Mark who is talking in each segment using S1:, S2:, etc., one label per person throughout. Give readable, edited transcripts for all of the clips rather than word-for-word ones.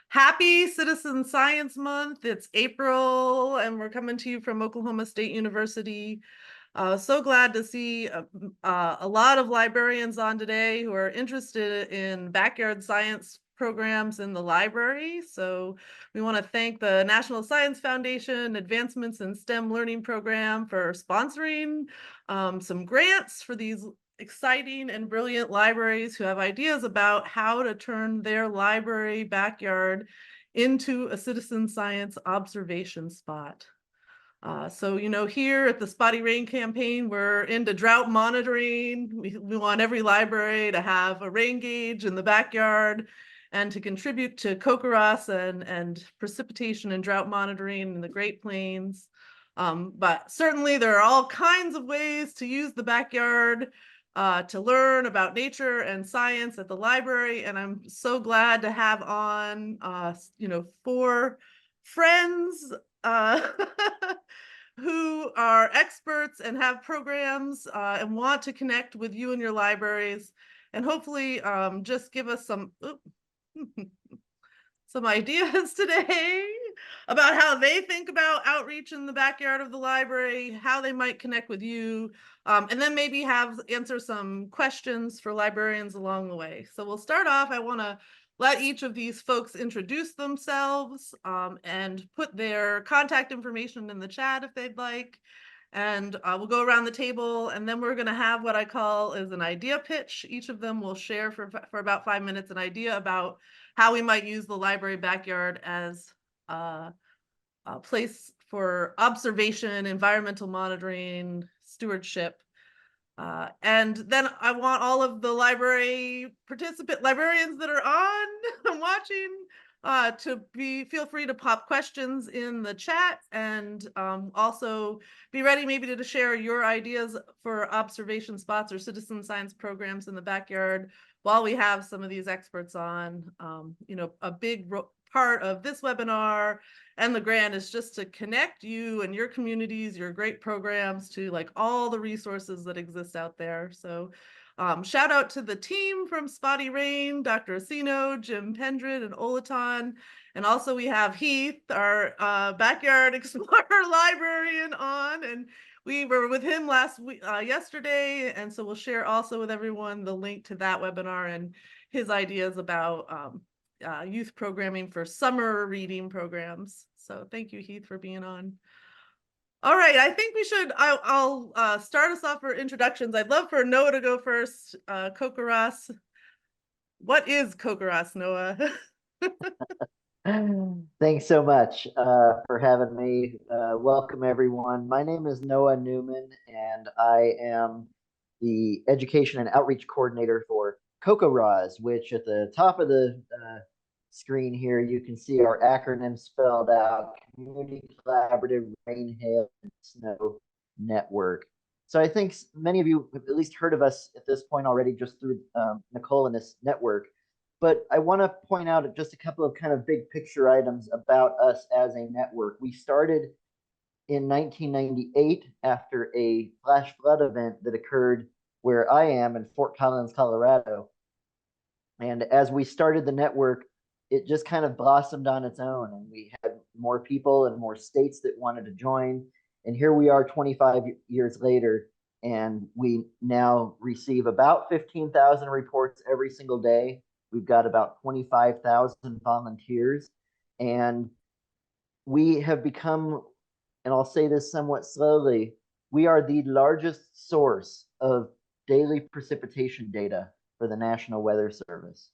S1: Happy Citizen Science Month. It's April, and we're coming to you from Oklahoma State University. So glad to see a lot of librarians on today who are interested in backyard science programs in the library. So we want to thank the National Science Foundation Advancements in STEM Learning Program for sponsoring some grants for these exciting and brilliant libraries who have ideas about how to turn their library backyard into a citizen science observation spot. So, here at the Spotty Rain campaign, we're into drought monitoring. We want every library to have a rain gauge in the backyard and to contribute to CoCoRaHS and precipitation and drought monitoring in the Great Plains. But certainly there are all kinds of ways to use the backyard to learn about nature and science at the library. And I'm so glad to have on, 4 friends who are experts and have programs and want to connect with you and your libraries and hopefully just give us some ideas today about how they think about outreach in the backyard of the library, how they might connect with you, and then maybe answer some questions for librarians along the way. So we'll start off. I want to let each of these folks introduce themselves and put their contact information in the chat if they'd like. And we'll go around the table, and then we're going to have what I call is an idea pitch. Each of them will share for about 5 minutes an idea about how we might use the library backyard as a place for observation, environmental monitoring, stewardship. And then I want all of the librarians that are on and watching to feel free to pop questions in the chat and also be ready maybe to share your ideas for observation spots or citizen science programs in the backyard while we have some of these experts on. A big part of this webinar and the grant is just to connect you and your communities, your great programs to like all the resources that exist out there. So shout out to the team from Spotty Rain, Dr. Asino, Jim Pendred, and Olaton. And also we have Heath, our backyard explorer librarian on, and we were with him yesterday. And so we'll share also with everyone the link to that webinar and his ideas about youth programming for summer reading programs. So thank you, Heath, for being on. All right, I think I'll start us off for introductions. I'd love for Noah to go first. CoCoRaHS. What is CoCoRaHS, Noah?
S2: Thanks so much for having me. Welcome, everyone. My name is Noah Newman, and I am the Education and Outreach Coordinator for CoCoRaHS, which at the top of the screen here, you can see our acronym spelled out: Community Collaborative Rain, Hail, and Snow Network. So I think many of you have at least heard of us at this point already just through Nicole and this network. But I want to point out just a couple of kind of big picture items about us as a network. We started in 1998 after a flash flood event that occurred where I am in Fort Collins, Colorado. And as we started the network, it just kind of blossomed on its own, and we had more people and more states that wanted to join. And here we are 25 years later, and we now receive about 15,000 reports every single day. We've got about 25,000 volunteers, and we have become, and I'll say this somewhat slowly, we are the largest source of daily precipitation data for the National Weather Service.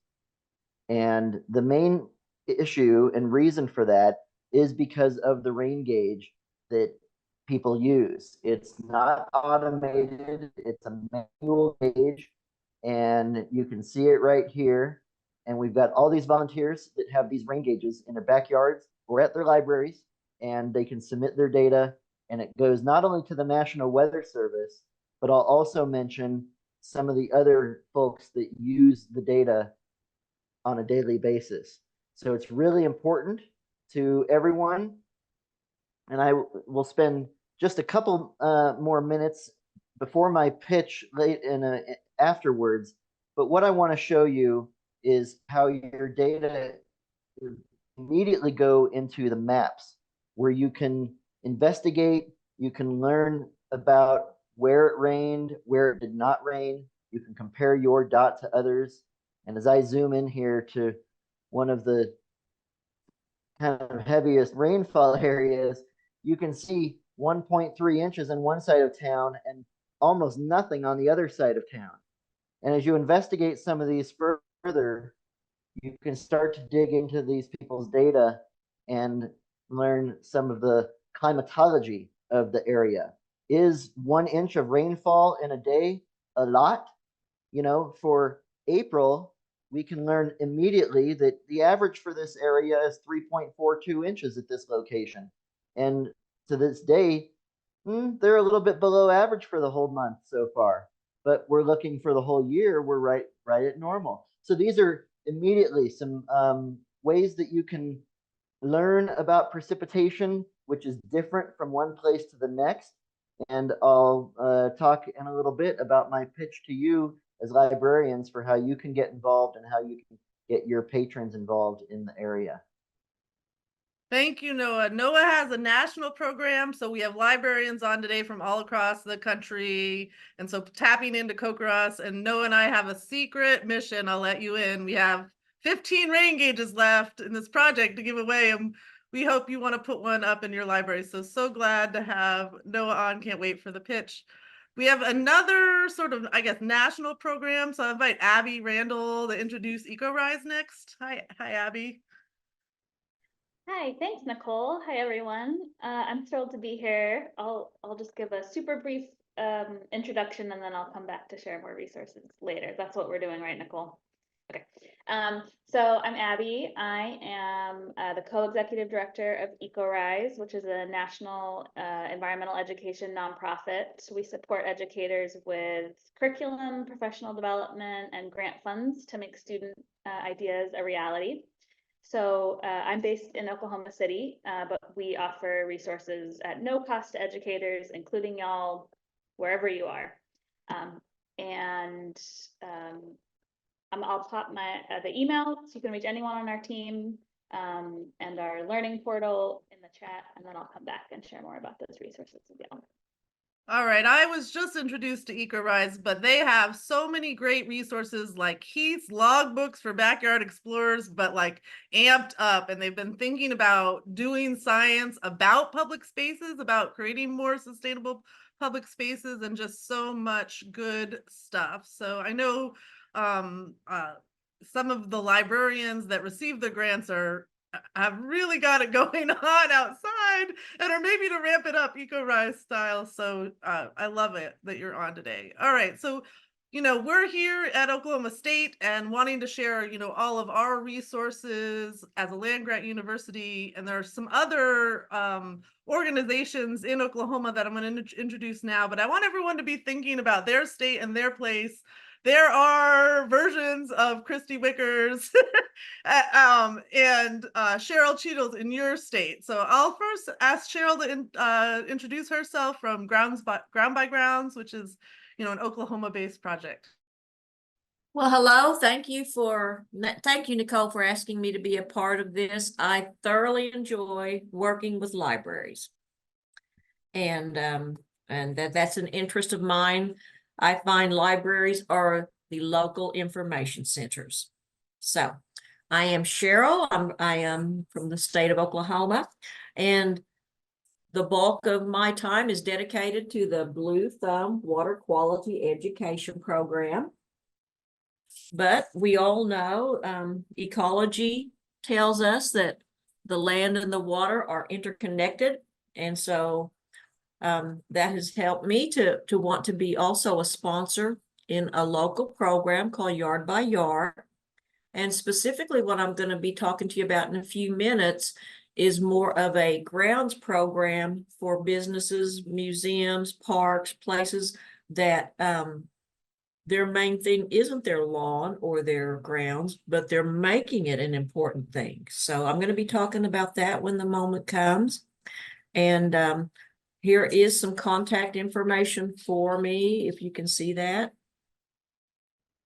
S2: And the main issue and reason for that is because of the rain gauge that people use. It's not automated, it's a manual gauge, and you can see it right here. And we've got all these volunteers that have these rain gauges in their backyards or at their libraries, and they can submit their data. And it goes not only to the National Weather Service, but I'll also mention some of the other folks that use the data on a daily basis. So it's really important to everyone. And I will spend just a couple more minutes before my pitch afterwards. But what I want to show you is how your data immediately go into the maps where you can investigate, you can learn about where it rained, where it did not rain. You can compare your dot to others. And as I zoom in here to one of the kind of heaviest rainfall areas, you can see 1.3 inches on one side of town and almost nothing on the other side of town. And as you investigate some of these further, you can start to dig into these people's data and learn some of the climatology of the area. Is 1 inch of rainfall in a day a lot? You know, for April, we can learn immediately that the average for this area is 3.42 inches at this location. And to this day, they're a little bit below average for the whole month so far. But we're looking for the whole year, we're right at normal. So these are immediately some ways that you can learn about precipitation, which is different from one place to the next. And I'll talk in a little bit about my pitch to you as librarians for how you can get involved and how you can get your patrons involved in the area.
S1: Thank you, Noah. Noah has a national program, so we have librarians on today from all across the country. And so tapping into CoCoRaHS, and Noah and I have a secret mission. I'll let you in. We have 15 rain gauges left in this project to give away, and we hope you want to put one up in your library. So glad to have Noah on. Can't wait for the pitch. We have another sort of, I guess, national program. So I invite Abby Randall to introduce CoCoRaHS next. Hi, Abby.
S3: Hi, thanks, Nicole. Hi, everyone. I'm thrilled to be here. I'll just give a super brief introduction, and then I'll come back to share more resources later. That's what we're doing, right, Nicole? Okay. So I'm Abby. I am the co-executive director of CoCoRaHS, which is a national environmental education nonprofit. We support educators with curriculum, professional development, and grant funds to make student ideas a reality. So I'm based in Oklahoma City, but we offer resources at no cost to educators, including y'all, wherever you are. I'll pop the email so you can reach anyone on our team, and our learning portal in the chat, and then I'll come back and share more about those resources with y'all.
S1: All right, I was just introduced to CoCoRaHS, but they have so many great resources like Heath's logbooks for backyard explorers, but like amped up. And they've been thinking about doing science about public spaces, about creating more sustainable public spaces, and just so much good stuff. So I know some of the librarians that receive the grants have really got it going on outside, and or maybe to ramp it up CoCoRaHS style. So I love it that you're on today. All right, so we're here at Oklahoma State and wanting to share all of our resources as a land grant university, and there are some other organizations in Oklahoma that I'm going to introduce now, but I want everyone to be thinking about their state and their place. There are versions of Christy Wickers and Cheryl Cheadles in your state. So I'll first ask Cheryl to introduce herself from Ground by Grounds, which is an Oklahoma-based project.
S4: Well, hello. Thank you, Nicole, for asking me to be a part of this. I thoroughly enjoy working with libraries, and that's an interest of mine. I find libraries are the local information centers. So I am Cheryl. I am from the state of Oklahoma, and the bulk of my time is dedicated to the Blue Thumb Water Quality Education Program. But we all know ecology tells us that the land and the water are interconnected. And so that has helped me to want to be also a sponsor in a local program called Yard by Yard. And specifically what I'm going to be talking to you about in a few minutes is more of a grounds program for businesses, museums, parks, places that their main thing isn't their lawn or their grounds, but they're making it an important thing. So I'm going to be talking about that when the moment comes. And here is some contact information for me, if you can see that.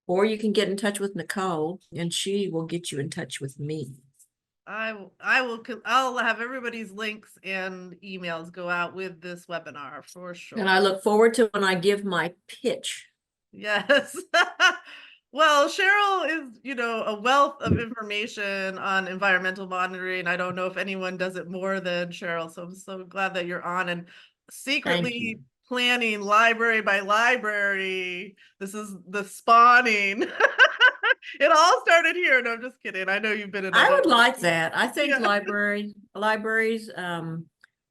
S4: Or you can get in touch with Nicole, and she will get you in touch with me.
S1: I'll have everybody's links and emails go out with this webinar for sure.
S4: And I look forward to when I give my pitch.
S1: Yes. Well, Cheryl is, a wealth of information on environmental monitoring. I don't know if anyone does it more than Cheryl, so I'm so glad that you're on and secretly planning library by library. This is the spawning. It all started here. No, I'm just kidding. I know you've been in
S4: I
S1: other.
S4: would like that. I think
S1: Yeah.
S4: libraries,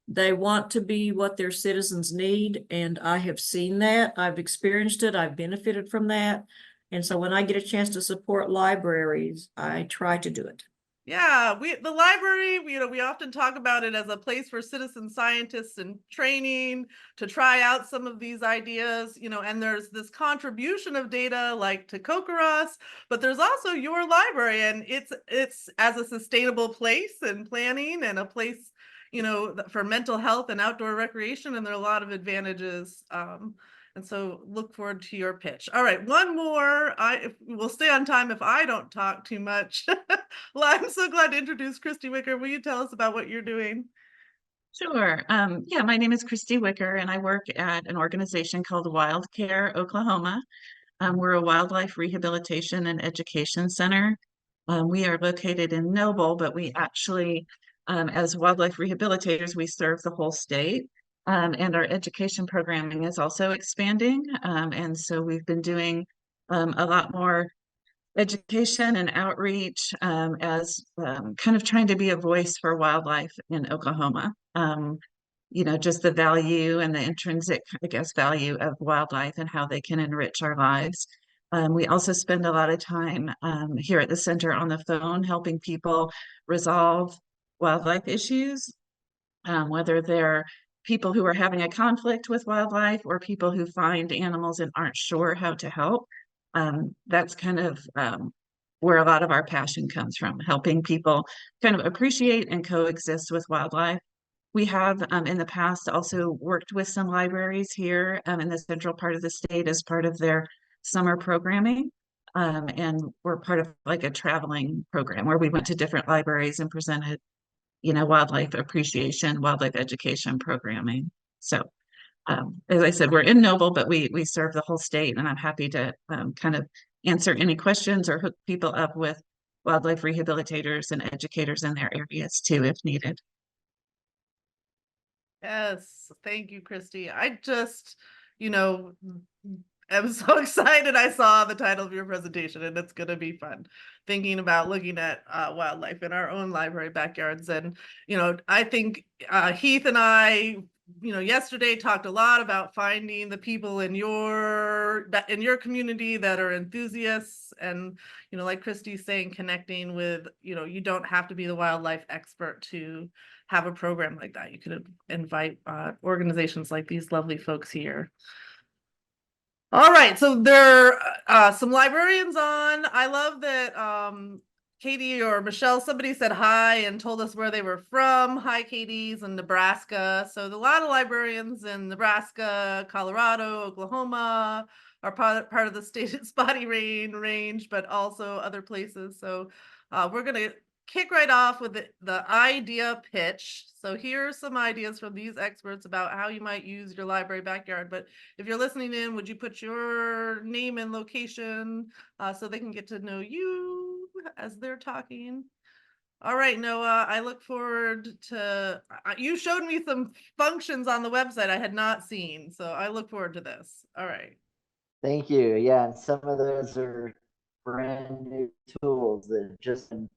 S4: they want to be what their citizens need, and I have seen that. I've experienced it. I've benefited from that. And so when I get a chance to support libraries, I try to do it.
S1: Yeah, the library, we often talk about it as a place for citizen scientists and training to try out some of these ideas, and there's this contribution of data like to CoCoRaHS, but there's also your library, and it's as a sustainable place and planning and a place, for mental health and outdoor recreation, and there are a lot of advantages. And so look forward to your pitch. All right, one more. We'll stay on time if I don't talk too much. Well, I'm so glad to introduce Christy Wicker. Will you tell us about what you're doing?
S5: Sure. Yeah, my name is Christy Wicker, and I work at an organization called Wildcare Oklahoma. We're a wildlife rehabilitation and education center. We are located in Noble, but we actually, as wildlife rehabilitators, we serve the whole state. And our education programming is also expanding. And so we've been doing a lot more education and outreach as kind of trying to be a voice for wildlife in Oklahoma. Just the value and the intrinsic, I guess, value of wildlife and how they can enrich our lives. We also spend a lot of time here at the center on the phone helping people resolve wildlife issues, whether they're people who are having a conflict with wildlife or people who find animals and aren't sure how to help. That's kind of where a lot of our passion comes from, helping people kind of appreciate and coexist with wildlife. We have in the past also worked with some libraries here in the central part of the state as part of their summer programming. And we're part of like a traveling program where we went to different libraries and presented, wildlife appreciation, wildlife education programming. So as I said, we're in Noble, but we serve the whole state, and I'm happy to kind of answer any questions or hook people up with wildlife rehabilitators and educators in their areas too, if needed.
S1: Yes, thank you, Christy. I just, I'm so excited I saw the title of your presentation, and it's going to be fun thinking about looking at wildlife in our own library backyards. And, I think Heath and I, yesterday talked a lot about finding the people in your community that are enthusiasts, and, like Christy's saying, connecting with, you don't have to be the wildlife expert to have a program like that. You could invite organizations like these lovely folks here. All right, so there are some librarians on. I love that Katie or Michelle, somebody said hi and told us where they were from. Hi, Katie's in Nebraska. So a lot of librarians in Nebraska, Colorado, Oklahoma are part of the state spotty rain range, but also other places. So we're going to kick right off with the idea pitch. So here are some ideas from these experts about how you might use your library backyard. But if you're listening in, would you put your name and location so they can get to know you as they're talking? All right, Noah, I look forward to, you showed me some functions on the website I had not seen. So I look forward to this. All right.
S2: Thank you. Yeah, and some of those are brand new tools that have just been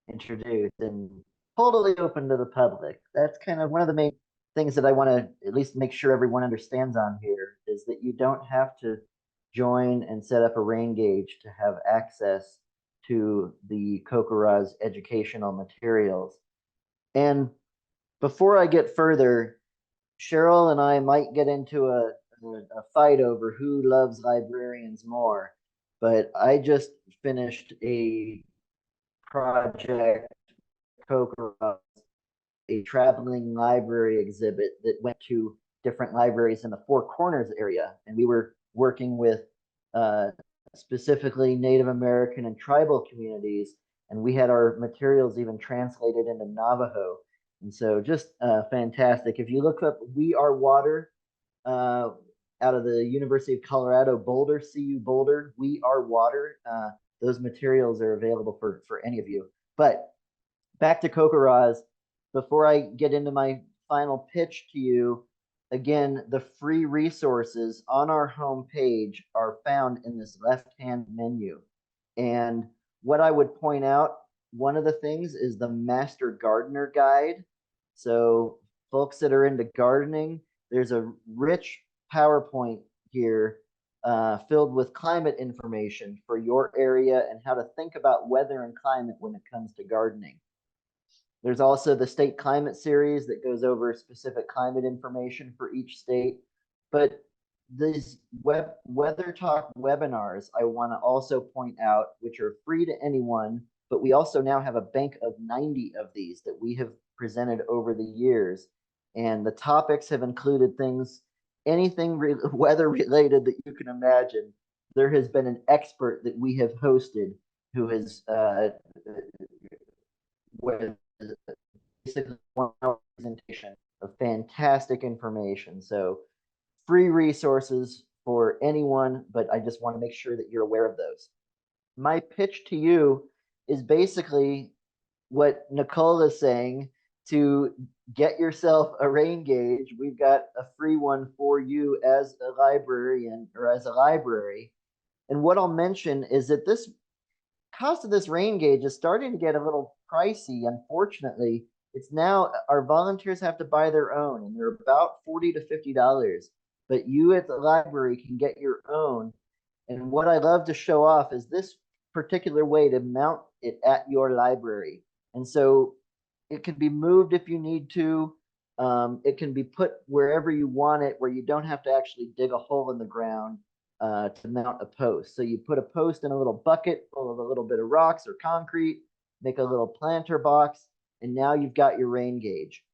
S2: introduced and totally open to the public. That's kind of one of the main things that I want to at least make sure everyone understands on here is that you don't have to join and set up a rain gauge to have access to the CoCoRaHS educational materials. And before I get further, Cheryl and I might get into a fight over who loves librarians more, but I just finished a project, CoCoRaHS, a traveling library exhibit that went to different libraries in the Four Corners area, and we were working with specifically Native American and tribal communities And we had our materials even translated into Navajo. And so just fantastic. If you look up We Are Water out of the University of Colorado, Boulder, CU Boulder, We Are Water, those materials are available for any of you. But back to CoCoRaHS, before I get into my final pitch to you, again, the free resources on our homepage are found in this left-hand menu. And what I would point out, one of the things is the Master Gardener Guide. So folks that are into gardening, there's a rich PowerPoint here filled with climate information for your area and how to think about weather and climate when it comes to gardening. There's also the state climate series that goes over specific climate information for each state. But these weather talk webinars, I want to also point out, which are free to anyone, but we also now have a bank of 90 of these that we have presented over the years. And the topics have included things, anything weather related that you can imagine. There has been an expert that we have hosted who has basically 1 hour presentation of fantastic information. So free resources for anyone, but I just want to make sure that you're aware of those. My pitch to you is basically what Nicole is saying: to get yourself a rain gauge. We've got a free one for you as a librarian or as a library. And what I'll mention is that this cost of this rain gauge is starting to get a little pricey. Unfortunately, it's now our volunteers have to buy their own, and they're about $40 to $50. But you at the library can get your own. And what I love to show off is this particular way to mount it at your library. And so it can be moved if you need to. It can be put wherever you want it, where you don't have to actually dig a hole in the ground to mount a post. So you put a post in a little bucket full of a little bit of rocks or concrete, make a little planter box, and now you've got your rain gauge.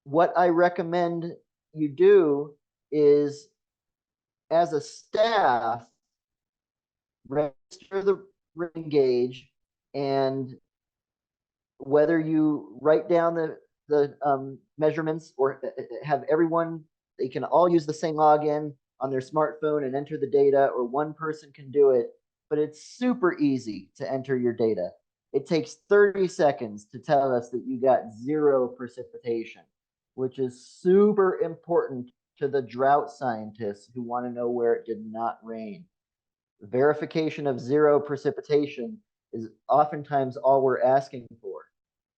S2: What I recommend you do is, as a staff, register the rain gauge, and whether you write down the measurements or have everyone, they can all use the same login on their smartphone and enter the data, or one person can do it, but it's super easy to enter your data. It takes 30 seconds to tell us that you got 0 precipitation, which is super important to the drought scientists who want to know where it did not rain. Verification of 0 precipitation is oftentimes all we're asking for.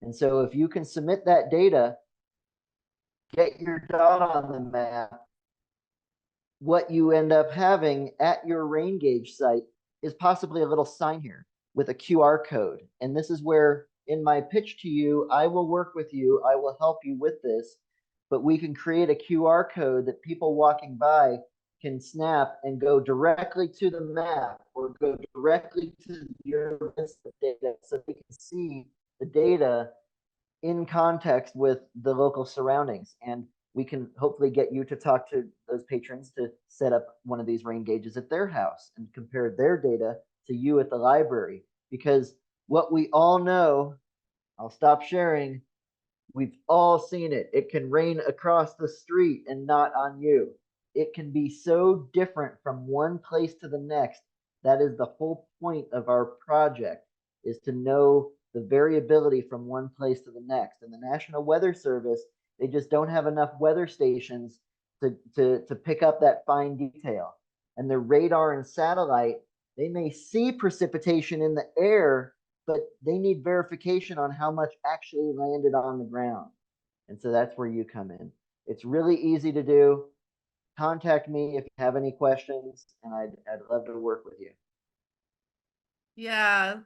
S2: And so if you can submit that data, get your dot on the map, what you end up having at your rain gauge site is possibly a little sign here with a QR code. And this is where, in my pitch to you, I will work with you, I will help you with this, but we can create a QR code that people walking by can snap and go directly to the map or go directly to your data, so they can see the data in context with the local surroundings. And we can hopefully get you to talk to those patrons to set up one of these rain gauges at their house and compare their data to you at the library. Because what we all know, I'll stop sharing, we've all seen it. It can rain across the street and not on you. It can be so different from one place to the next. That is the whole point of our project, is to know the variability from one place to the next. And the National Weather Service, they just don't have enough weather stations to pick up that fine detail. And the radar and satellite, they may see precipitation in the air, but they need verification on how much actually landed on the ground. And so that's where you come in. It's really easy to do. Contact me if you have any questions, and I'd love to work with you.
S1: Yeah,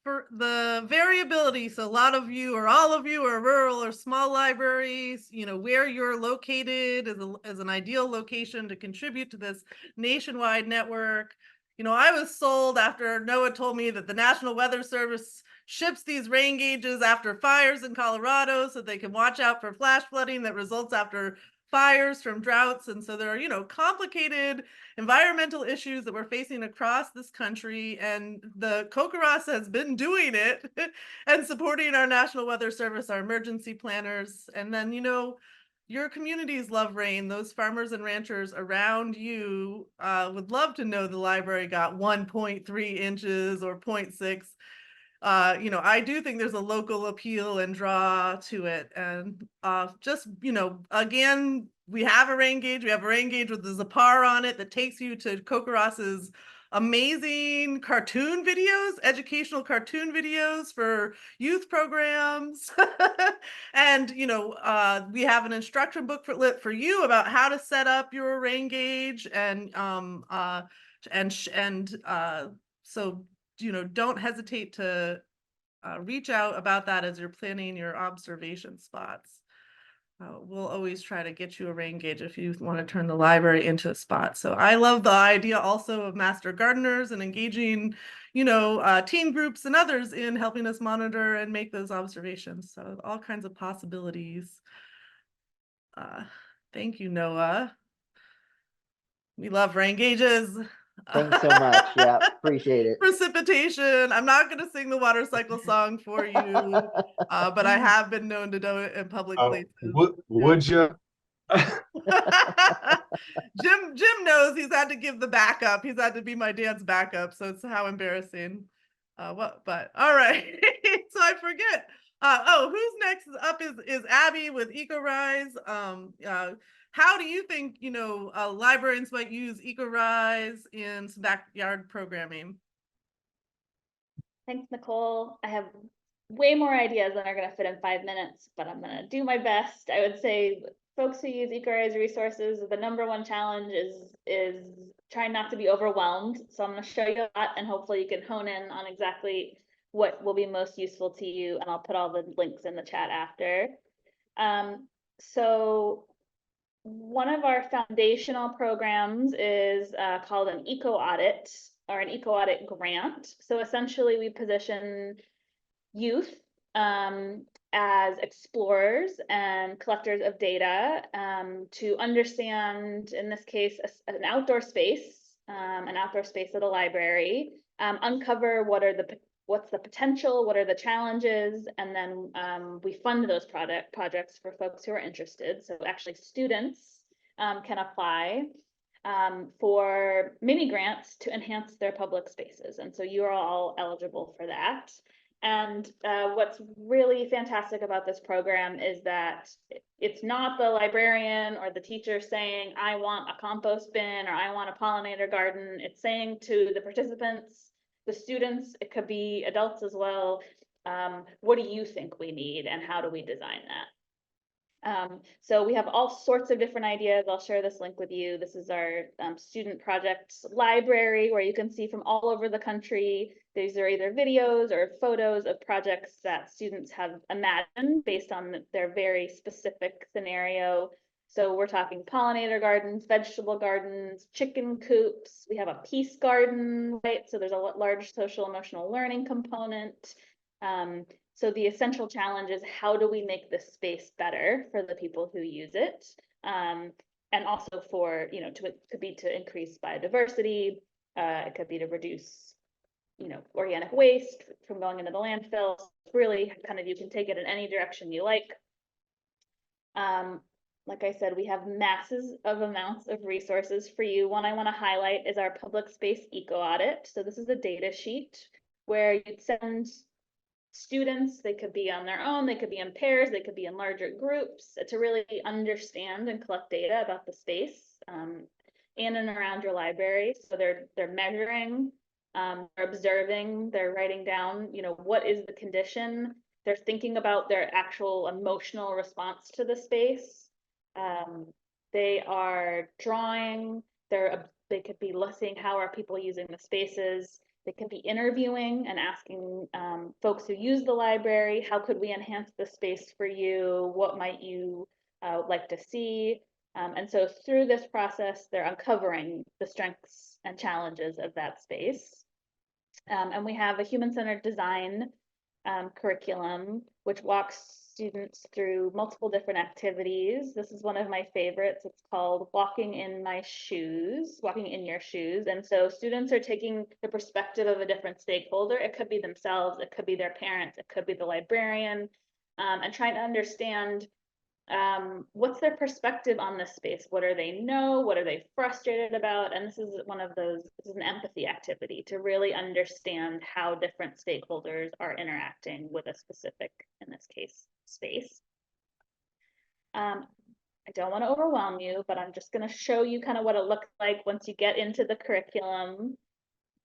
S1: for the variability, so a lot of you or all of you are rural or small libraries, where you're located is an ideal location to contribute to this nationwide network. I was sold after Noah told me that the National Weather Service ships these rain gauges after fires in Colorado so they can watch out for flash flooding that results after fires, from droughts. And so there are, you know, complicated environmental issues that we're facing across this country. And the CoCoRaHS has been doing it and supporting our National Weather Service, our emergency planners. And then, you know, your communities love rain. Those farmers and ranchers around you would love to know the library got 1.3 inches or 0.6. You know, I do think there's a local appeal and draw to it. And just, you know, again, we have a rain gauge. We have a rain gauge with the Zapar on it that takes you to CoCoRaHS's amazing cartoon videos, educational cartoon videos for youth programs. And, you know, we have an instruction booklet for you about how to set up your rain gauge. And so, you know, don't hesitate to reach out about that as you're planning your observation spots. We'll always try to get you a rain gauge if you want to turn the library into a spot. So I love the idea also of master gardeners and engaging, you know, teen groups and others in helping us monitor and make those observations. So all kinds of possibilities. Thank you, Noah. We love rain gauges.
S2: Thanks so much. Yeah, appreciate it.
S1: Precipitation. I'm not going to sing the water cycle song for you, but I have been known to do it in public places.
S6: Would you?
S1: Jim knows he's had to give the backup. He's had to be my dance backup. So it's how embarrassing. But all right. So I forget. Who's next up is Abby with CoCoRaHS. How do you think, you know, librarians might use CoCoRaHS in some backyard programming?
S3: Thanks, Nicole. I have way more ideas than are going to fit in 5 minutes, but I'm going to do my best. I would say folks who use CoCoRaHS resources, the #1 challenge is trying not to be overwhelmed. So I'm going to show you a lot, and hopefully you can hone in on exactly what will be most useful to you. And I'll put all the links in the chat after. So one of our foundational programs is called an eco audit, or an eco audit grant. So essentially we position youth as explorers and collectors of data to understand, in this case, an outdoor space at a library, uncover what's the potential, what are the challenges, and then we fund those projects for folks who are interested. So actually students can apply for mini grants to enhance their public spaces. And so you are all eligible for that. And what's really fantastic about this program is that it's not the librarian or the teacher saying, I want a compost bin or I want a pollinator garden. It's saying to the participants, the students, it could be adults as well, what do you think we need and how do we design that? So we have all sorts of different ideas. I'll share this link with you. This is our student projects library, where you can see from all over the country. These are either videos or photos of projects that students have imagined based on their very specific scenario. So we're talking pollinator gardens, vegetable gardens, chicken coops. We have a peace garden, right? So there's a large social emotional learning component. So the essential challenge is, how do we make this space better for the people who use it? And also for, you know, could be to increase biodiversity. It could be to reduce, you know, organic waste from going into the landfill. Really kind of, you can take it in any direction you like. Like I said, we have masses of amounts of resources for you. One I want to highlight is our public space eco audit. So this is a data sheet where you'd send students, they could be on their own, they could be in pairs, they could be in larger groups, to really understand and collect data about the space in and around your library. So they're measuring, they're observing, they're writing down, you know, what is the condition. They're thinking about their actual emotional response to the space. They are drawing, they could be listening, how are people using the spaces. They can be interviewing and asking folks who use the library, how could we enhance the space for you? What might you like to see? And so through this process, they're uncovering the strengths and challenges of that space. And we have a human-centered design curriculum, which walks students through multiple different activities. This is one of my favorites. It's called Walking in My Shoes, Walking in Your Shoes. And so students are taking the perspective of a different stakeholder. It could be themselves, it could be their parents, it could be the librarian, and trying to understand what's their perspective on this space? What are they know? What are they frustrated about? And this is one of those, this is an empathy activity to really understand how different stakeholders are interacting with a specific, in this case, space. I don't want to overwhelm you, but I'm just going to show you kind of what it looks like once you get into the curriculum.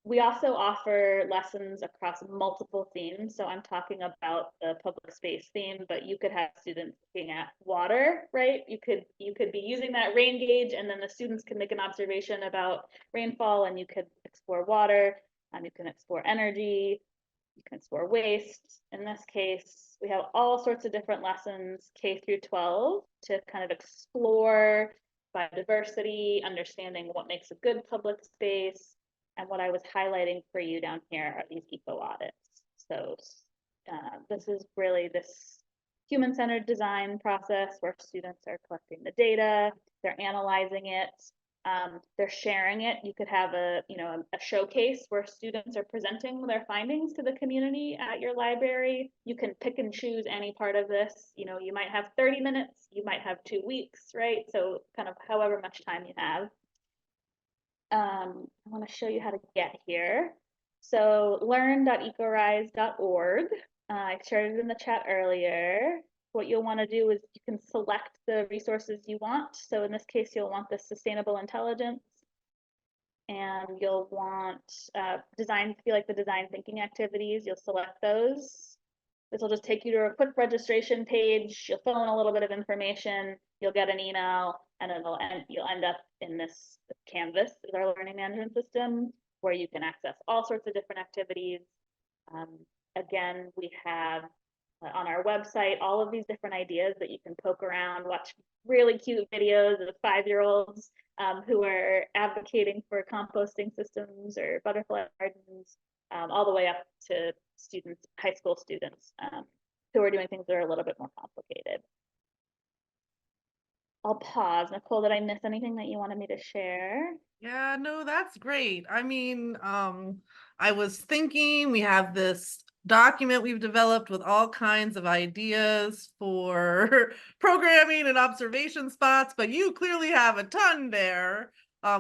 S3: We also offer lessons across multiple themes. So I'm talking about the public space theme, but you could have students looking at water, right? You could be using that rain gauge, and then the students can make an observation about rainfall, and you could explore water, you can explore energy, you can explore waste. In this case, we have all sorts of different lessons, K through 12, to kind of explore biodiversity, understanding what makes a good public space. And what I was highlighting for you down here are these eco audits. So this is really this human-centered design process where students are collecting the data, they're analyzing it, they're sharing it. You could have a showcase where students are presenting their findings to the community at your library. You can pick and choose any part of this. You know, you might have 30 minutes, you might have 2 weeks, right? So kind of however much time you have. I want to show you how to get here. So learn.ecorise.org. I shared it in the chat earlier. What you'll want to do is you can select the resources you want. So in this case, you'll want the sustainable intelligence, and you'll want design, feel like the design thinking activities. You'll select those. This will just take you to a quick registration page. You'll fill in a little bit of information. You'll get an email, and you'll end up in this Canvas, is our learning management system, where you can access all sorts of different activities. Again, we have on our website all of these different ideas that you can poke around, watch really cute videos of 5-year-olds who are advocating for composting systems or butterfly gardens, all the way up to students, high school students, who are doing things that are a little bit more complicated. I'll pause. Nicole, did I miss anything that you wanted me to share?
S1: Yeah, no, that's great. I mean, I was thinking we have this document we've developed with all kinds of ideas for programming and observation spots, but you clearly have a ton there.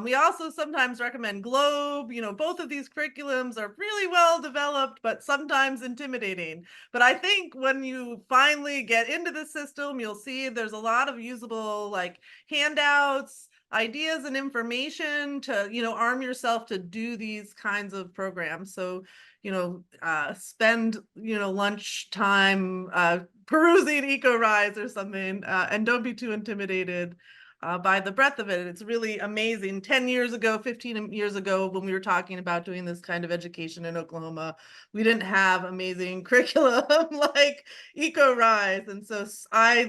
S1: We also sometimes recommend Globe. You know, both of these curriculums are really well developed, but sometimes intimidating. But I think when you finally get into the system, you'll see there's a lot of usable like handouts, ideas, and information to, you know, arm yourself to do these kinds of programs. So, you know, spend, you know, lunchtime perusing CoCoRaHS or something, and don't be too intimidated by the breadth of it. It's really amazing. 10 years ago, 15 years ago, when we were talking about doing this kind of education in Oklahoma, we didn't have amazing curriculum like CoCoRaHS. And so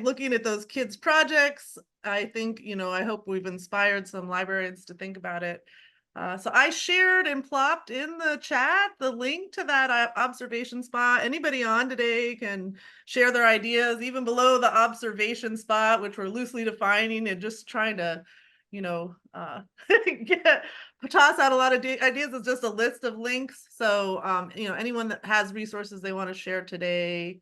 S1: looking at those kids' projects, I think, you know, I hope we've inspired some librarians to think about it. So I shared and plopped in the chat the link to that observation spot. Anybody on today can share their ideas, even below the observation spot, which we're loosely defining and just trying to, you know, toss out a lot of ideas. Is just a list of links. So, you know, anyone that has resources they want to share today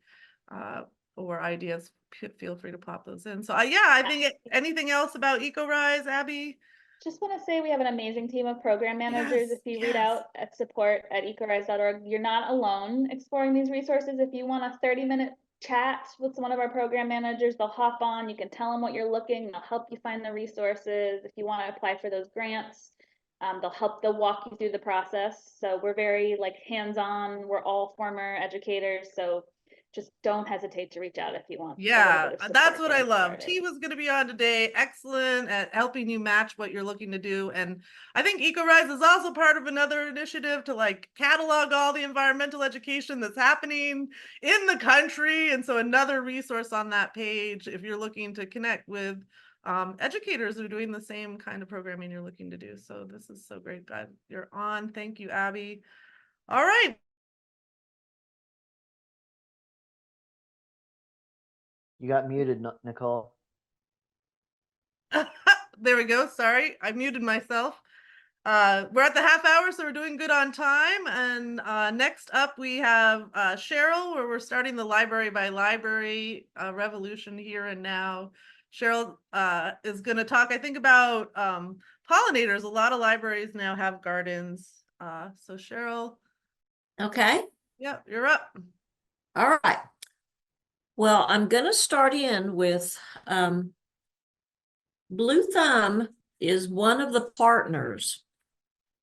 S1: or ideas, feel free to pop those in. So yeah, I think anything else about CoCoRaHS, Abby?
S3: Just want to say we have an amazing team of program managers.
S1: Yes,
S3: If you read out at support@ecorise.org, you're not alone exploring these resources. If you want a 30-minute chat with one of our program managers, they'll hop on. You can tell them what you're looking. They'll help you find the resources. If you want to apply for those grants, they'll walk you through the process. So we're very like hands-on. We're all former educators, so just don't hesitate to reach out if you want.
S1: Yeah, that's what I love. T was going to be on today. Excellent at helping you match what you're looking to do. And I think CoCoRaHS is also part of another initiative to like catalog all the environmental education that's happening in the country. And so another resource on that page, if you're looking to connect with educators who are doing the same kind of programming you're looking to do. So this is so great. Glad you're on. Thank you, Abby. All right.
S2: You got muted, Nicole.
S1: There we go. Sorry, I muted myself. We're at the half hour, so we're doing good on time. And next up, we have Cheryl, where we're starting the library by library revolution here and now. Cheryl is going to talk, I think, about pollinators. A lot of libraries now have gardens. So Cheryl.
S4: Okay.
S1: Yep, you're up.
S4: All right. Well, I'm going to start in with Blue Thumb is one of the partners.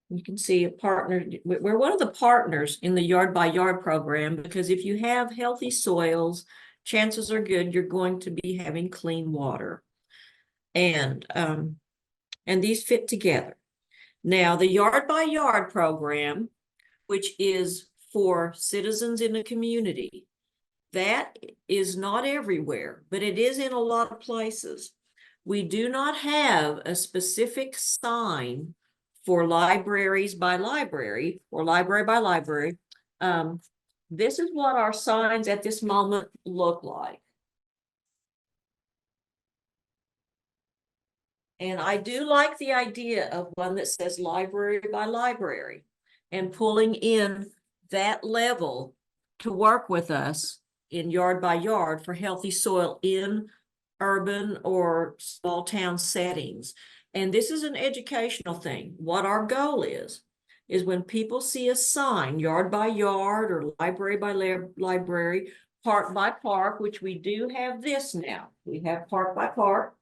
S4: You can see a partner. We're one of the partners in the Yard by Yard program, because if you have healthy soils, chances are good you're going to be having clean water. And these fit together. Now, the Yard by Yard program, which is for citizens in the community, that is not everywhere, but it is in a lot of places. We do not have a specific sign for libraries by library or library by library. This is what our signs at this moment look like. And I do like the idea of one that says library by library and pulling in that level to work with us in Yard by Yard for healthy soil in urban or small town settings. And this is an educational thing. What our goal is when people see a sign, Yard by Yard or library by library, park by park, which we do have this now. We have park by park.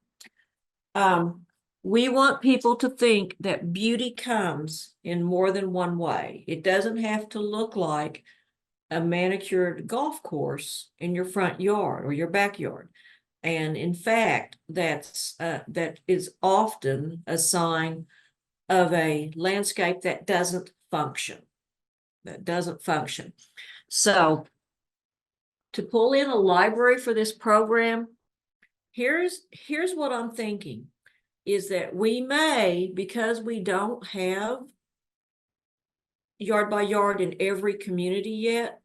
S4: We want people to think that beauty comes in more than one way. It doesn't have to look like a manicured golf course in your front yard or your backyard. And in fact, that is often a sign of a landscape that doesn't function. So to pull in a library for this program, here's what I'm thinking, is that we may, because we don't have Yard by Yard in every community yet,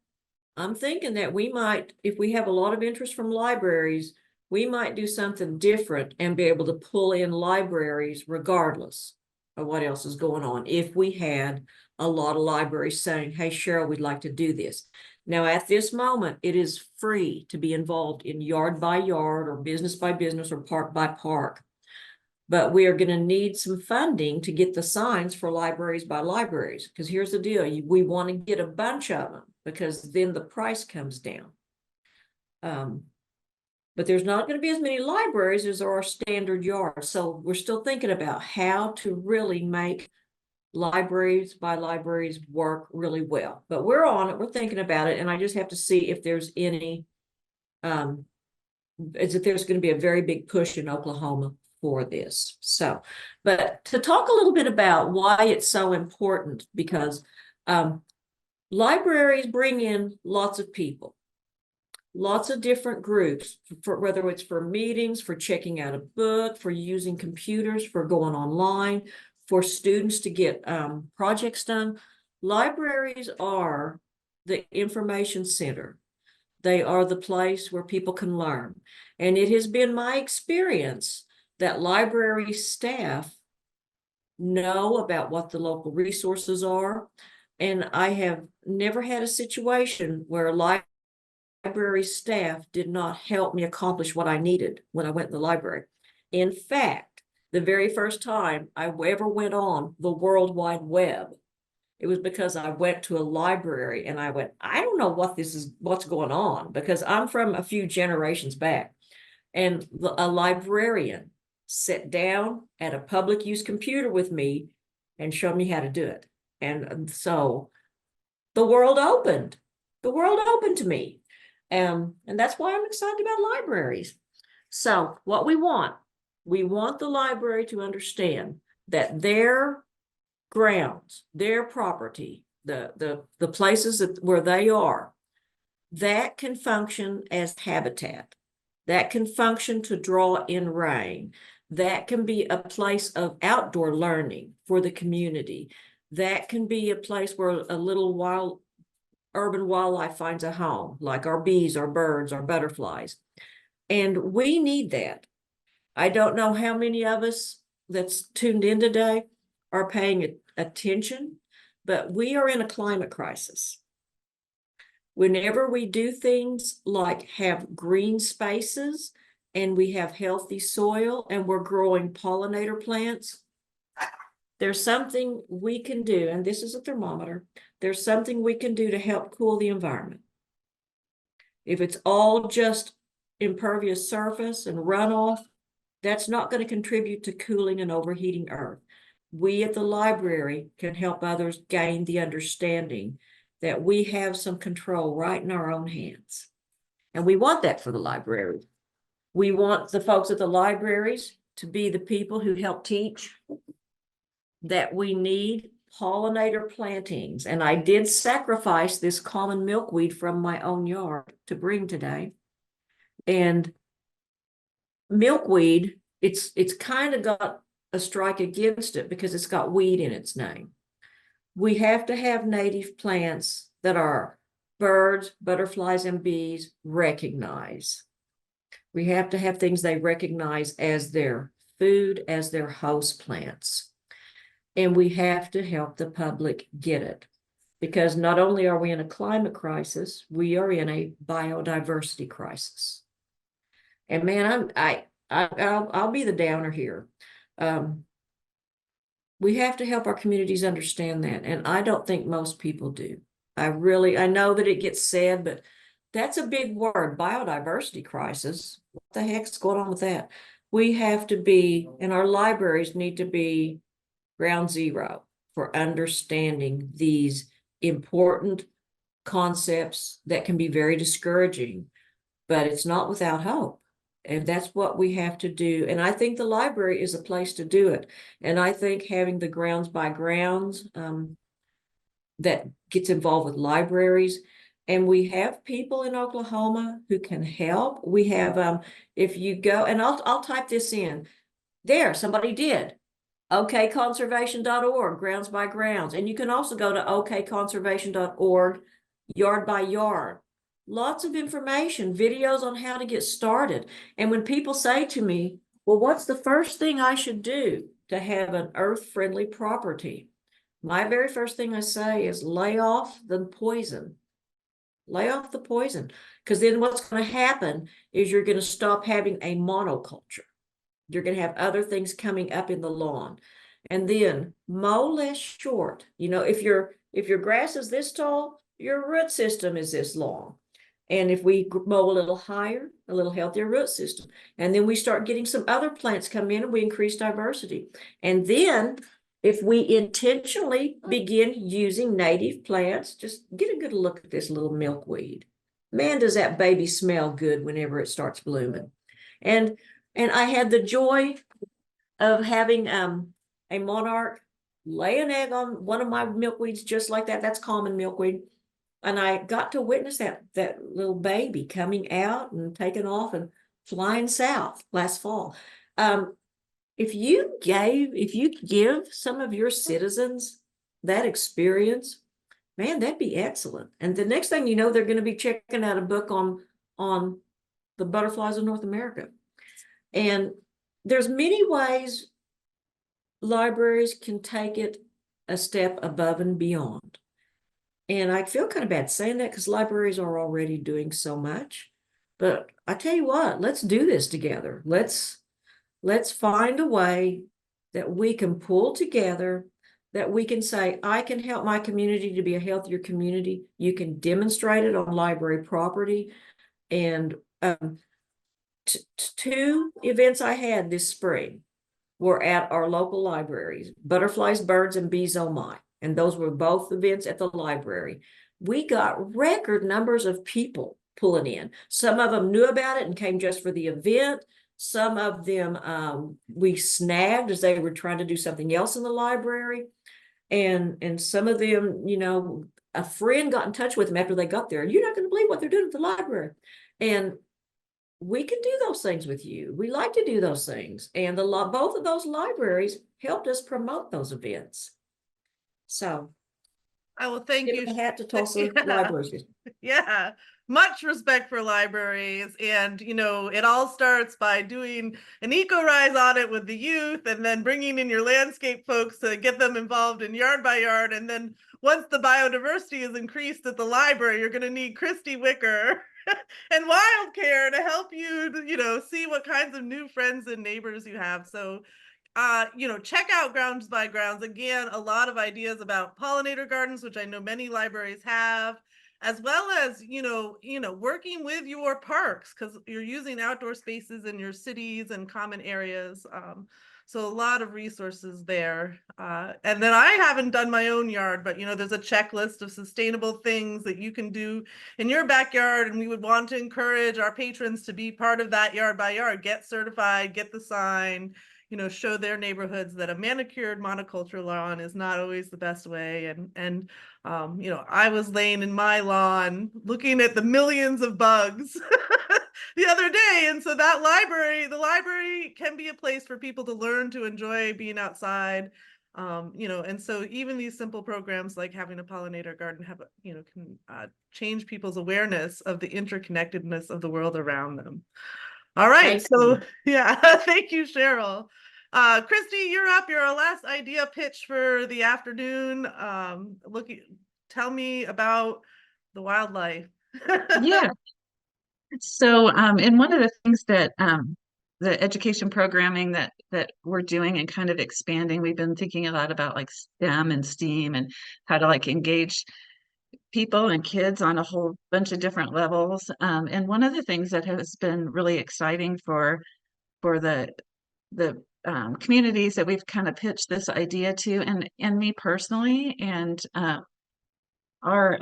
S4: I'm thinking that we might, if we have a lot of interest from libraries, we might do something different and be able to pull in libraries regardless of what else is going on. If we had a lot of libraries saying, hey, Cheryl, we'd like to do this. Now, at this moment, it is free to be involved in Yard by Yard or business by business or park by park. But we are going to need some funding to get the signs for libraries by libraries. Because here's the deal. We want to get a bunch of them because then the price comes down. But there's not going to be as many libraries as there are standard yards. So we're still thinking about how to really make libraries by libraries work really well. But we're on it. We're thinking about it. And I just have to see if there's any, is that there's going to be a very big push in Oklahoma for this. So, but to talk a little bit about why it's so important, because libraries bring in lots of people, lots of different groups, for whether it's for meetings, for checking out a book, for using computers, for going online, for students to get projects done. Libraries are the information center. They are the place where people can learn. And it has been my experience that library staff know about what the local resources are. And I have never had a situation where a library staff did not help me accomplish what I needed when I went in the library. In fact, the very first time I ever went on the World Wide Web, it was because I went to a library and I went, I don't know what's going on, because I'm from a few generations back. And a librarian sat down at a public use computer with me and showed me how to do it. And so the world opened to me. And that's why I'm excited about libraries. So what we want the library to understand that their grounds, their property, the places where they are, that can function as habitat, that can function to draw in rain, that can be a place of outdoor learning for the community, that can be a place where a little urban wildlife finds a home, like our bees, our birds, our butterflies. And we need that. I don't know how many of us that's tuned in today are paying attention, but we are in a climate crisis. Whenever we do things like have green spaces and we have healthy soil and we're growing pollinator plants, there's something we can do, and this is a thermometer, there's something we can do to help cool the environment. If it's all just impervious surface and runoff, that's not going to contribute to cooling and overheating Earth. We at the library can help others gain the understanding that we have some control right in our own hands. And we want that for the library. We want the folks at the libraries to be the people who help teach that we need pollinator plantings. And I did sacrifice this common milkweed from my own yard to bring today. And milkweed, it's kind of got a strike against it because it's got weed in its name. We have to have native plants that our birds, butterflies, and bees recognize. We have to have things they recognize as their food, as their host plants. And we have to help the public get it. Because not only are we in a climate crisis, we are in a biodiversity crisis. And man, I'll be the downer here. We have to help our communities understand that. And I don't think most people do. I know that it gets said, but that's a big word, biodiversity crisis. What the heck's going on with that? We have to be, and our libraries need to be ground zero for understanding these important concepts that can be very discouraging, but it's not without hope. And that's what we have to do. And I think the library is a place to do it. And I think having the Grounds by Grounds that gets involved with libraries, and we have people in Oklahoma who can help. We have, if you go, and I'll type this in. There, somebody did. OKConservation.org, Grounds by Grounds. And you can also go to OKConservation.org, yard by yard. Lots of information, videos on how to get started. And when people say to me, well, what's the first thing I should do to have an earth-friendly property? My very first thing I say is lay off the poison. Lay off the poison. Because then what's going to happen is you're going to stop having a monoculture. You're going to have other things coming up in the lawn. And then mow less short. You know, if your grass is this tall, your root system is this long. And if we mow a little higher, a little healthier root system, and then we start getting some other plants come in and we increase diversity. And then if we intentionally begin using native plants, just get a good look at this little milkweed. Man, does that baby smell good whenever it starts blooming. And I had the joy of having a monarch lay an egg on one of my milkweeds just like that. That's common milkweed. And I got to witness that little baby coming out and taking off and flying south last fall. If you give some of your citizens that experience, man, that'd be excellent. And the next thing you know, they're going to be checking out a book on the butterflies of North America. And there's many ways libraries can take it a step above and beyond. And I feel kind of bad saying that because libraries are already doing so much. But I tell you what, let's do this together. Let's find a way that we can pull together, that we can say, I can help my community to be a healthier community. You can demonstrate it on library property. And two events I had this spring were at our local libraries, Butterflies, Birds, and Bees Oh My. And those were both events at the library. We got record numbers of people pulling in. Some of them knew about it and came just for the event. Some of them we snagged as they were trying to do something else in the library. And some of them, you know, a friend got in touch with them after they got there. You're not going to believe what they're doing at the library. And we can do those things with you. We like to do those things. And both of those libraries helped us promote those events. So
S1: I will thank you.
S4: Hat to Tulsa Libraries.
S1: Yeah. much respect for libraries. And, you know, it all starts by doing an CoCoRaHS audit with the youth and then bringing in your landscape folks to get them involved in yard by yard. And then once the biodiversity is increased at the library, you're going to need Christy Wicker and Wildcare to help you, you know, see what kinds of new friends and neighbors you have. So you know, check out Grounds by Grounds. Again, a lot of ideas about pollinator gardens, which I know many libraries have, as well as, you know, working with your parks, because you're using outdoor spaces in your cities and common areas. So a lot of resources there. And then I haven't done my own yard, but, you know, there's a checklist of sustainable things that you can do in your backyard. And we would want to encourage our patrons to be part of that yard by yard, get certified, get the sign, you know, show their neighborhoods that a manicured monoculture lawn is not always the best way. And you know, I was laying in my lawn looking at the millions of bugs the other day. And so that the library can be a place for people to learn to enjoy being outside. You know, and so even these simple programs like having a pollinator garden have, you know, can change people's awareness of the interconnectedness of the world around them. All right,
S4: Thank
S1: so
S4: you.
S1: yeah, thank you, Cheryl. Christy, you're up. You're our last idea pitch for the afternoon. Tell me about the wildlife.
S5: Yeah. So, and one of the things that the education programming that we're doing and kind of expanding, we've been thinking a lot about like STEM and STEAM and how to like engage people and kids on a whole bunch of different levels. And one of the things that has been really exciting for the communities that we've kind of pitched this idea to, and me personally, and our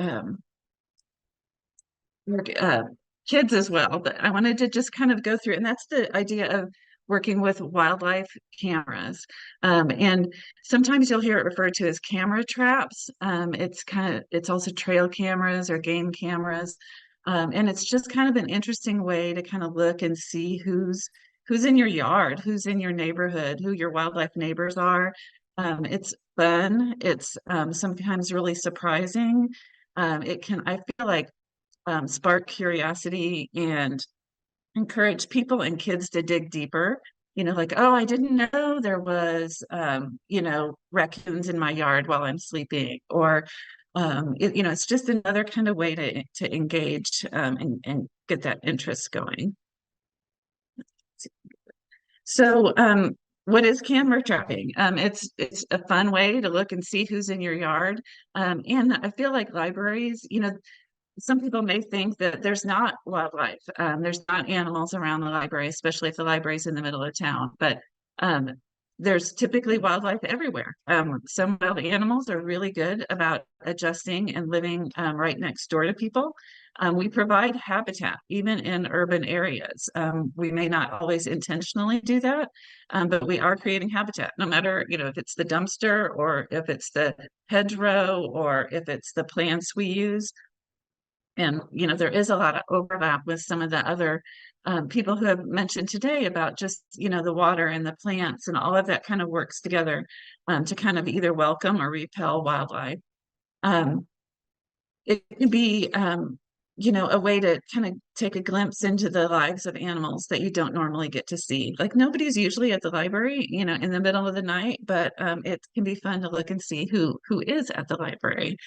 S5: uh, kids as well. But I wanted to just kind of go through, and that's the idea of working with wildlife cameras. And sometimes you'll hear it referred to as camera traps. It's also trail cameras or game cameras. And it's just kind of an interesting way to kind of look and see who's in your yard, who's in your neighborhood, who your wildlife neighbors are. It's fun. It's sometimes really surprising. I feel like spark curiosity and encourage people and kids to dig deeper. You know, like, oh, I didn't know there was, you know, raccoons in my yard while I'm sleeping, or, you know, it's just another kind of way to engage and get that interest going. So, what is camera trapping? It's a fun way to look and see who's in your yard. And I feel like libraries, you know, some people may think that there's not wildlife, there's not animals around the library, especially if the library's in the middle of town, but um, there's typically wildlife everywhere. Some wild animals are really good about adjusting and living right next door to people. We provide habitat even in urban areas. We may not always intentionally do that, but we are creating habitat, no matter, you know, if it's the dumpster or if it's the hedgerow or if it's the plants we use. And, you know, there is a lot of overlap with some of the other people who have mentioned today about just, you know, the water and the plants and all of that kind of works together to kind of either welcome or repel wildlife. It can be, you know, a way to kind of take a glimpse into the lives of animals that you don't normally get to see. Like nobody's usually at the library, you know, in the middle of the night, but it can be fun to look and see who is at the library.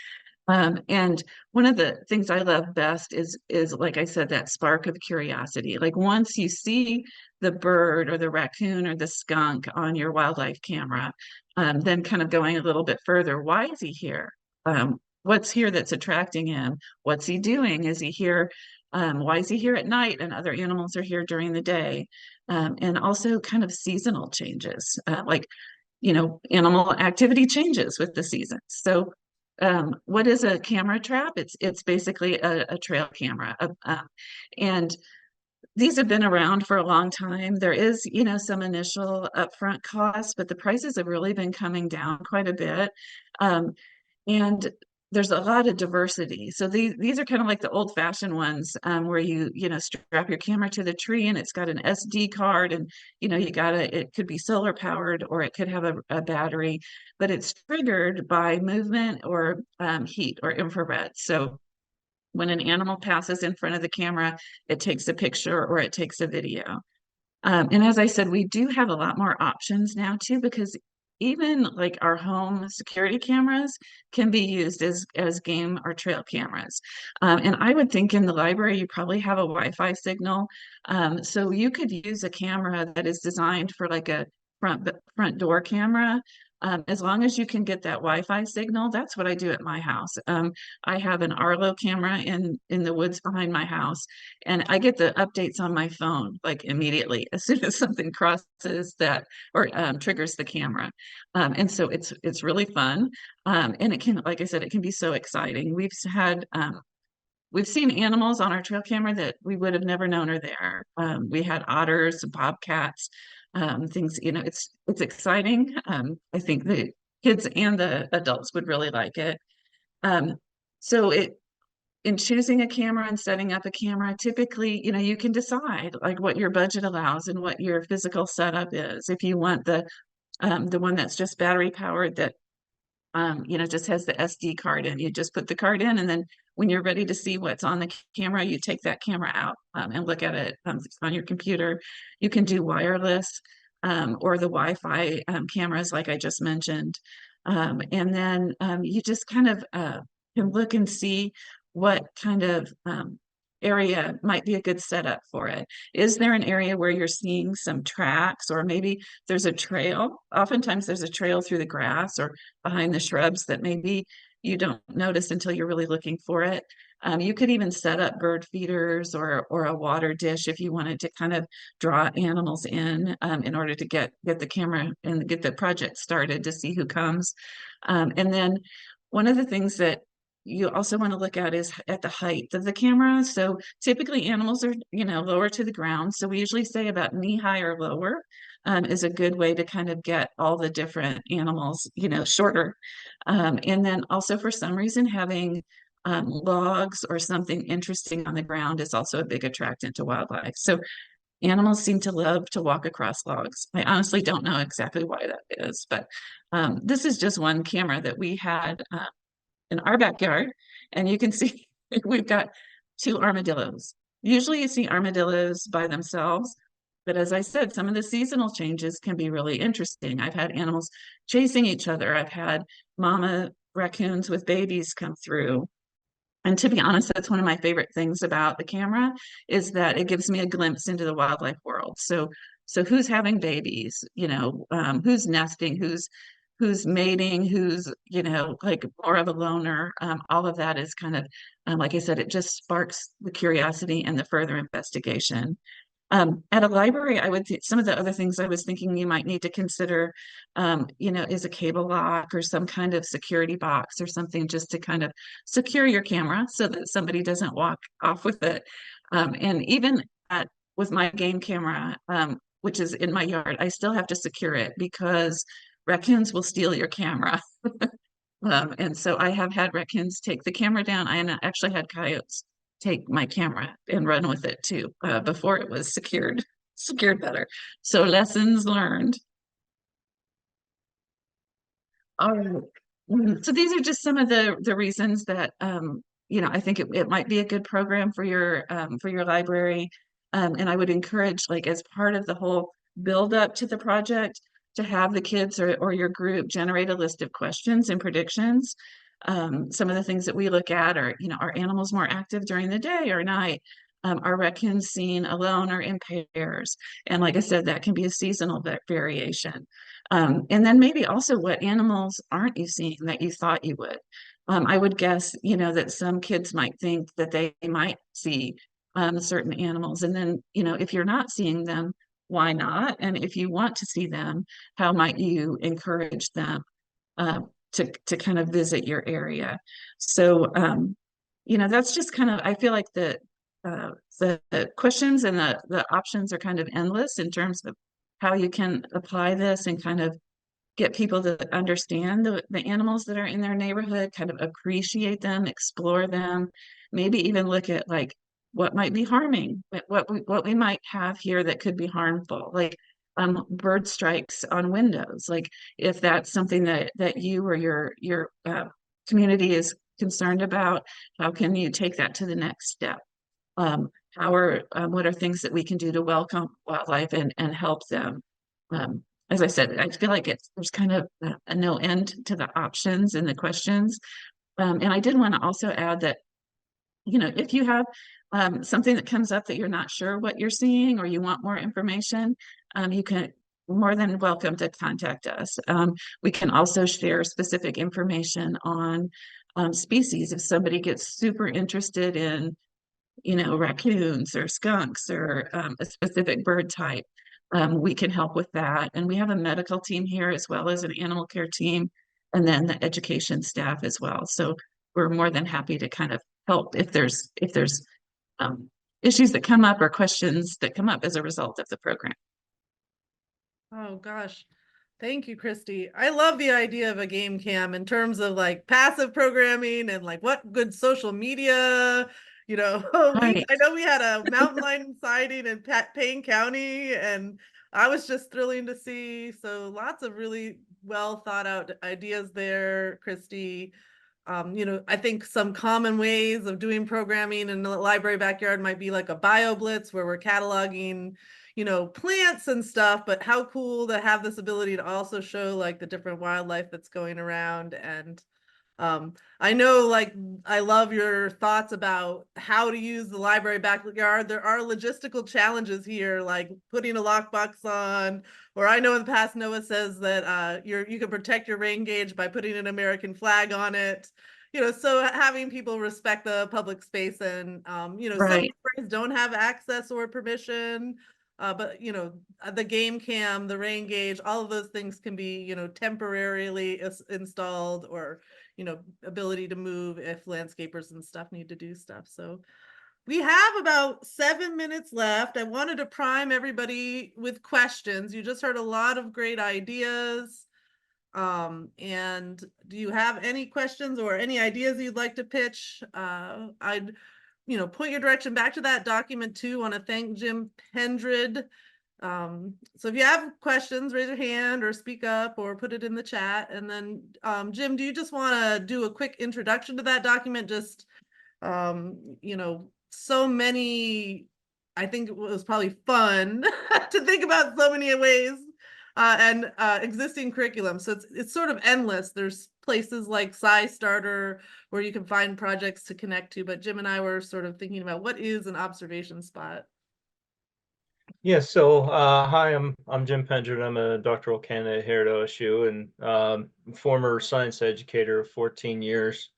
S5: And one of the things I love best is like I said, that spark of curiosity. Like once you see the bird or the raccoon or the skunk on your wildlife camera, then kind of going a little bit further, why is he here? What's here that's attracting him? What's he doing? Is he here? Why is he here at night and other animals are here during the day? And also kind of seasonal changes, like, you know, animal activity changes with the seasons. So what is a camera trap? It's basically a trail camera. And these have been around for a long time. There is, you know, some initial upfront costs, but the prices have really been coming down quite a bit. And there's a lot of diversity. So these are kind of like the old fashioned ones where you know, strap your camera to the tree and it's got an SD card and, you know, it could be solar powered or it could have a battery, but it's triggered by movement or heat or infrared. So when an animal passes in front of the camera, it takes a picture or it takes a video. And as I said, we do have a lot more options now too, because even like our home security cameras can be used as game or trail cameras. And I would think in the library, you probably have a Wi-Fi signal. So you could use a camera that is designed for like a front door camera. As long as you can get that Wi-Fi signal, that's what I do at my house. I have an Arlo camera in the woods behind my house, and I get the updates on my phone like immediately as soon as something crosses that or triggers the camera. And so it's really fun, and it can, like I said, it can be so exciting. We've seen animals on our trail camera that we would have never known are there. We had otters, bobcats, things, it's exciting. I think the kids and the adults would really like it. So in choosing a camera and setting up a camera, typically, you can decide like what your budget allows and what your physical setup is. If you want the one that's just battery powered that just has the SD card in. You just put the card in, and then when you're ready to see what's on the camera, you take that camera out and look at it on your computer. You can do wireless or the Wi-Fi cameras, like I just mentioned. And then you just kind of can look and see what kind of area might be a good setup for it. Is there an area where you're seeing some tracks, or maybe there's a trail? Oftentimes there's a trail through the grass or behind the shrubs that maybe you don't notice until you're really looking for it. You could even set up bird feeders or a water dish if you wanted to kind of draw animals in order to get the camera and get the project started to see who comes. And then one of the things that you also want to look at is at the height of the camera. So typically animals are, lower to the ground. So we usually say about knee high or lower is a good way to kind of get all the different animals, shorter. And then also for some reason, having logs or something interesting on the ground is also a big attractant to wildlife. So animals seem to love to walk across logs. I honestly don't know exactly why that is, but this is just one camera that we had in our backyard, and you can see we've got 2 armadillos. Usually you see armadillos by themselves, but as I said, some of the seasonal changes can be really interesting. I've had animals chasing each other. I've had mama raccoons with babies come through. And to be honest, that's one of my favorite things about the camera, is that it gives me a glimpse into the wildlife world. So who's having babies, who's nesting, who's mating, who's, like more of a loner. All of that is kind of, like I said, it just sparks the curiosity and the further investigation. At a library, I would some of the other things I was thinking you might need to consider, is a cable lock or some kind of security box or something, just to kind of secure your camera so that somebody doesn't walk off with it. And even with my game camera, which is in my yard, I still have to secure it because raccoons will steal your camera. And so I have had raccoons take the camera down. I actually had coyotes take my camera and run with it too, before it was secured better. So lessons learned. All right. So these are just some of the reasons that I think it might be a good program for your library. And I would encourage, like, as part of the whole build up to the project, to have the kids or your group generate a list of questions and predictions. Some of the things that we look at are, are animals more active during the day or night? Are raccoons seen alone or in pairs? And like I said, that can be a seasonal variation. And then maybe also, what animals aren't you seeing that you thought you would? I would guess, that some kids might think that they might see certain animals. And then, if you're not seeing them, why not? And if you want to see them, how might you encourage them to kind of visit your area? So, that's just kind of, I feel like the questions and the options are kind of endless in terms of how you can apply this and kind of get people to understand the animals that are in their neighborhood, kind of appreciate them, explore them, maybe even look at like what might be harming, what we might have here that could be harmful, like bird strikes on windows. Like if that's something that you or your community is concerned about? How can you take that to the next step? What are things that we can do to welcome wildlife and help them? As I said, I feel like there's kind of a no end to the options and the questions. And I did want to also add that, if you have something that comes up that you're not sure what you're seeing or you want more information, you can more than welcome to contact us. We can also share specific information on species if somebody gets super interested in, raccoons or skunks or a specific bird type. We can help with that. And we have a medical team here as well as an animal care team, and then the education staff as well. So we're more than happy to kind of help if there's issues that come up or questions that come up as a result of the program.
S1: Oh gosh. Thank you, Christy. I love the idea of a game cam in terms of like passive programming and like what good social media,
S5: Right.
S1: I know we had a mountain lion sighting in Payne County, and I was just thrilling to see. So lots of really well thought out ideas there, Christy. I think some common ways of doing programming in the library backyard might be like a bio blitz where we're cataloging, plants and stuff, but how cool to have this ability to also show like the different wildlife that's going around. And I know, like, I love your thoughts about how to use the library backyard. There are logistical challenges here, like putting a lockbox on, or I know in the past Noah says that you can protect your rain gauge by putting an American flag on it. So having people respect the public space and some
S5: Right.
S1: libraries don't have access or permission. But the game cam, the rain gauge, all of those things can be temporarily installed, or ability to move if landscapers and stuff need to do stuff. So we have about 7 minutes left. I wanted to prime everybody with questions. You just heard a lot of great ideas. And do you have any questions or any ideas you'd like to pitch? I'd point your direction back to that document too. Want to thank Jim Pendred. So if you have questions, raise your hand or speak up or put it in the chat. And then Jim, do you just want to do a quick introduction to that document? Just so many, I think it was probably fun to think about so many ways and existing curriculum. So it's sort of endless. There's places like SciStarter where you can find projects to connect to, but Jim and I were sort of thinking about what is an observation spot.
S6: Yeah, so hi, I'm Jim Pendred. I'm a doctoral candidate here at OSU and former science educator of 14 years.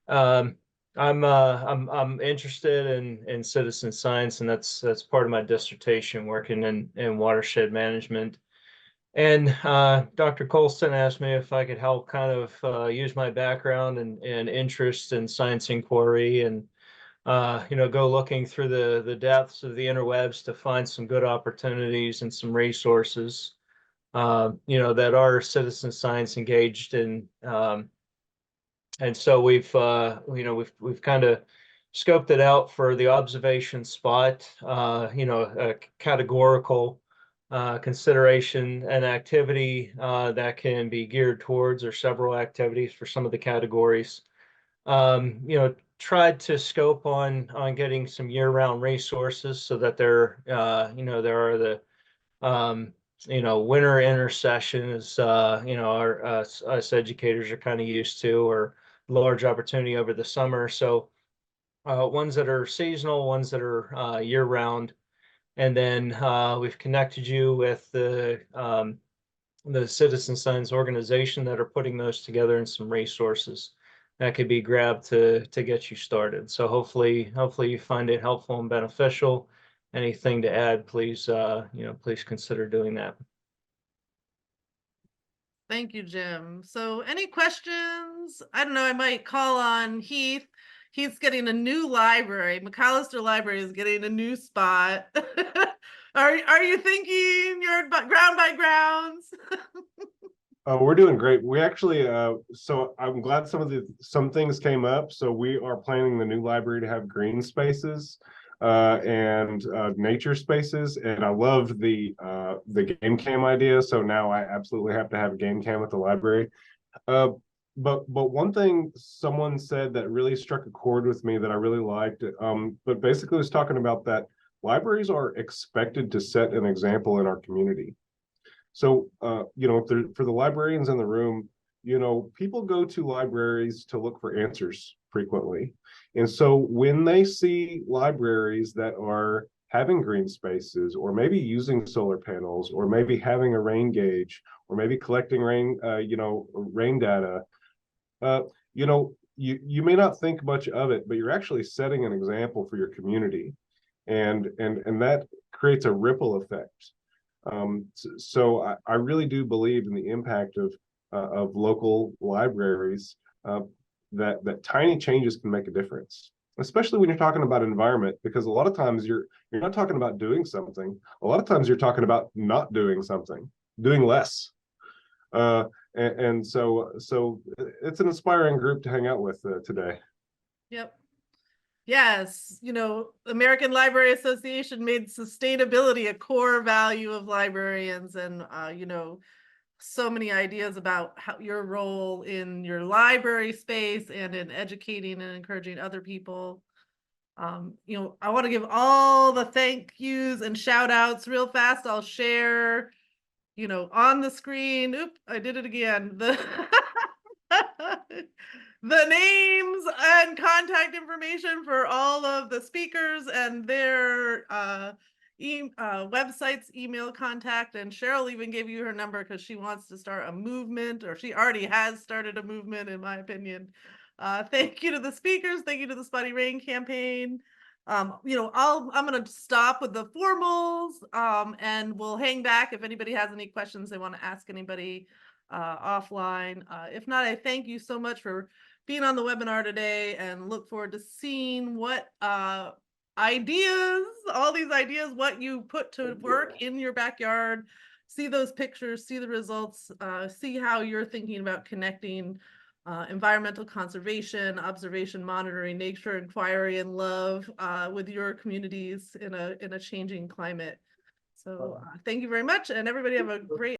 S6: I'm interested in citizen science, and that's part of my dissertation, working in watershed management. And Dr. Colston asked me if I could help kind of use my background and interest in science inquiry and go looking through the depths of the interwebs to find some good opportunities and some resources, that are citizen science engaged in. And so we've kind of scoped it out for the observation spot, a categorical consideration and activity that can be geared towards, or several activities for some of the categories. Tried to scope on getting some year-round resources so that there are the winter intersessions, us educators are kind of used to, or large opportunity over the summer. So ones that are seasonal, ones that are year-round, and then we've connected you with the citizen science organization that are putting those together, and some resources that could be grabbed to get you started. So hopefully you find it helpful and beneficial. Anything to add, please please consider doing that.
S1: Thank you, Jim. So any questions? I don't know, I might call on Heath. He's getting a new library. McAllister Library is getting a new spot. Are you thinking you're ground by grounds?
S7: We're doing great. We actually, so I'm glad some things came up. So we are planning the new library to have green spaces and nature spaces. And I loved the game cam idea. So now I absolutely have to have a game cam at the library. but one thing someone said that really struck a chord with me that I really liked, but basically was talking about that libraries are expected to set an example in our community. So, for the librarians in the room, people go to libraries to look for answers frequently. And so when they see libraries that are having green spaces, or maybe using solar panels, or maybe having a rain gauge, or maybe collecting rain data, you may not think much of it, but you're actually setting an example for your community. And that creates a ripple effect. So I really do believe in the impact of local libraries, that tiny changes can make a difference, especially when you're talking about environment, because a lot of times you're not talking about doing something. A lot of times you're talking about not doing something, doing less. And so it's an inspiring group to hang out with today.
S1: Yep. Yes, American Library Association made sustainability a core value of librarians, and so many ideas about how your role in your library space and in educating and encouraging other people. I want to give all the thank yous and shout outs real fast. I'll share, on the screen. Oop, I did it again. The names and contact information for all of the speakers and their websites, email contact, and Cheryl even gave you her number because she wants to start a movement, or she already has started a movement, in my opinion. Thank you to the speakers. Thank you to the Spotty Rain campaign. I'm going to stop with the formals, and we'll hang back if anybody has any questions they want to ask anybody offline. If not, I thank you so much for being on the webinar today, and look forward to seeing what ideas, all these ideas, what you put to work in your backyard, see those pictures, see the results, see how you're thinking about connecting environmental conservation, observation, monitoring, nature inquiry, and love with your communities in a changing climate. So thank you very much, and everybody have a great